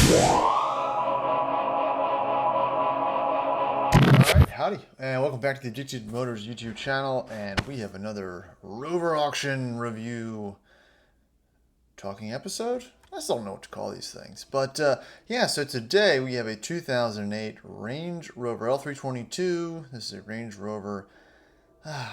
Alright, howdy, and welcome back to the Addicted Motors YouTube channel, and we have another Rover auction review talking episode? I still don't know what to call these things, but yeah, so today we have a 2008 Range Rover L322. This is a Range Rover, I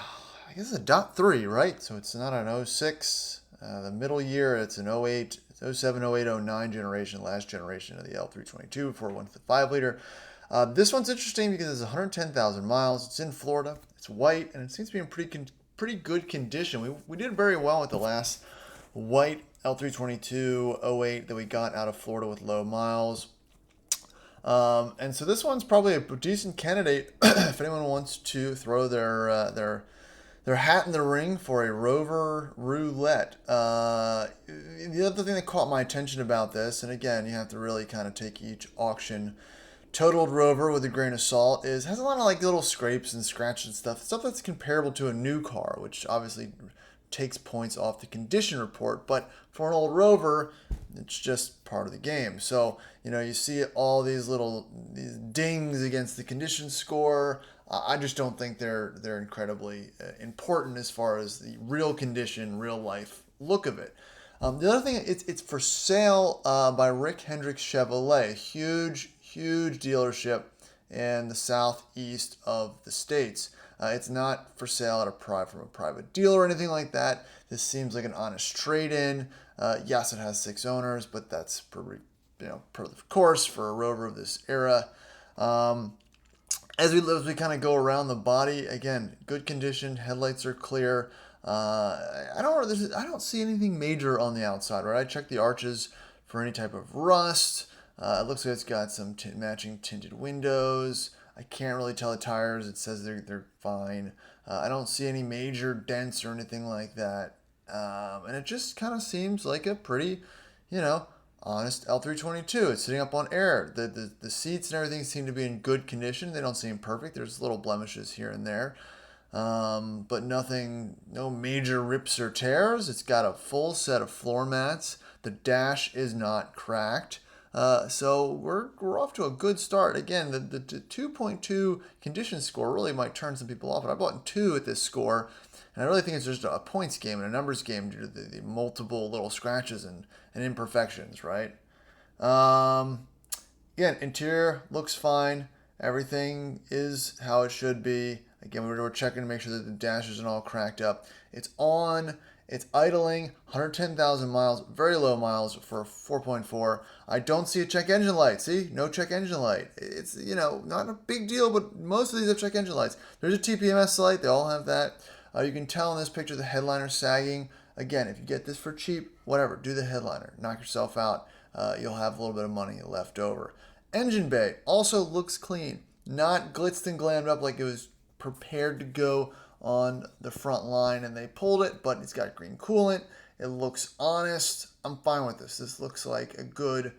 guess it's a .3, right? So it's not an '06, the middle year, it's an '08, it's '07, '08, '09 generation, last generation of the L322 before it went to the 5-liter. This one's interesting because it's 110,000 miles. It's in Florida. It's white, and it seems to be in pretty good condition. We did very well with the last white L322 '08 that we got out of Florida with low miles. And so this one's probably a decent candidate if anyone wants to throw their hat in the ring for a Rover roulette. The other thing that caught my attention about this, and again, you have to really kind of take each auction totaled Rover with a grain of salt, is has a lot of like little scrapes and scratches and stuff that's comparable to a new car, which obviously takes points off the condition report. But for an old Rover, it's just part of the game. So you see all these dings against the condition score. I just don't think they're incredibly important as far as the real condition, real life look of it. The other thing, it's for sale by Rick Hendricks Chevrolet, huge dealership in the southeast of the states. It's not for sale from a private dealer or anything like that. This seems like an honest trade-in. Yes, it has 6 owners, but that's per the course for a Rover of this era. As we kind of go around the body, again, good condition. Headlights are clear. I don't see anything major on the outside, right? I checked the arches for any type of rust. It looks like it's got some matching tinted windows. I can't really tell the tires. It says they're fine. I don't see any major dents or anything like that. And it just kind of seems like a pretty, honest L322. It's sitting up on air. The seats and everything seem to be in good condition. They don't seem perfect. There's little blemishes here and there. But no major rips or tears. It's got a full set of floor mats. The dash is not cracked. So we're off to a good start. Again, the 2.2 condition score really might turn some people off. But I bought 2 at this score, and I really think it's just a points game and a numbers game due to the multiple little scratches and imperfections, right? Again, interior looks fine. Everything is how it should be. Again, we're checking to make sure that the dash isn't all cracked up. It's on. It's idling, 110,000 miles, very low miles for 4.4. I don't see a check engine light. See? No check engine light. It's, not a big deal, but most of these have check engine lights. There's a TPMS light. They all have that. You can tell in this picture the headliner sagging. Again, if you get this for cheap, whatever, do the headliner. Knock yourself out. You'll have a little bit of money left over. Engine bay also looks clean. Not glitzed and glammed up like it was prepared to go on the front line and they pulled it, but it's got green coolant. It looks honest. I'm fine with this. This looks like a good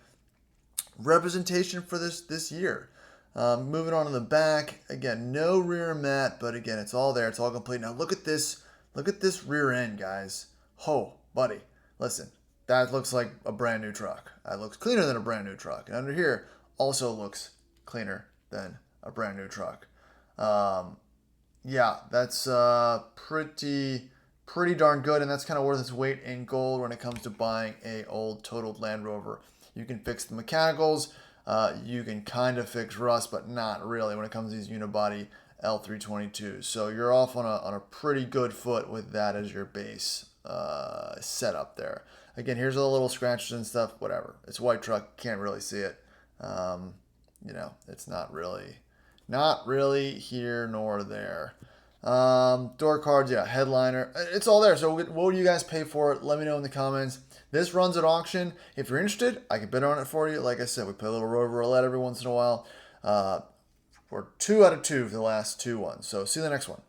representation for this year. Moving on to the back, again, no rear mat, but again, it's all there. It's all complete. Now look at this rear end, guys. Oh, buddy, listen, that looks like a brand new truck. That looks cleaner than a brand new truck. And under here also looks cleaner than a brand new truck. Yeah, that's pretty darn good, and that's kind of worth its weight in gold when it comes to buying a old totaled Land Rover. You can fix the mechanicals, you can kind of fix rust, but not really when it comes to these unibody L322. So you're off on a pretty good foot with that as your base setup there. Again, here's all the little scratches and stuff. Whatever. It's a white truck, can't really see it. It's not really here nor there. Door cards, yeah, headliner. It's all there. So what would you guys pay for it? Let me know in the comments. This runs at auction. If you're interested, I can bid on it for you. Like I said, we play a little Rover roulette every once in a while. We're 2 out of 2 for the last 2 ones. So see you in the next one.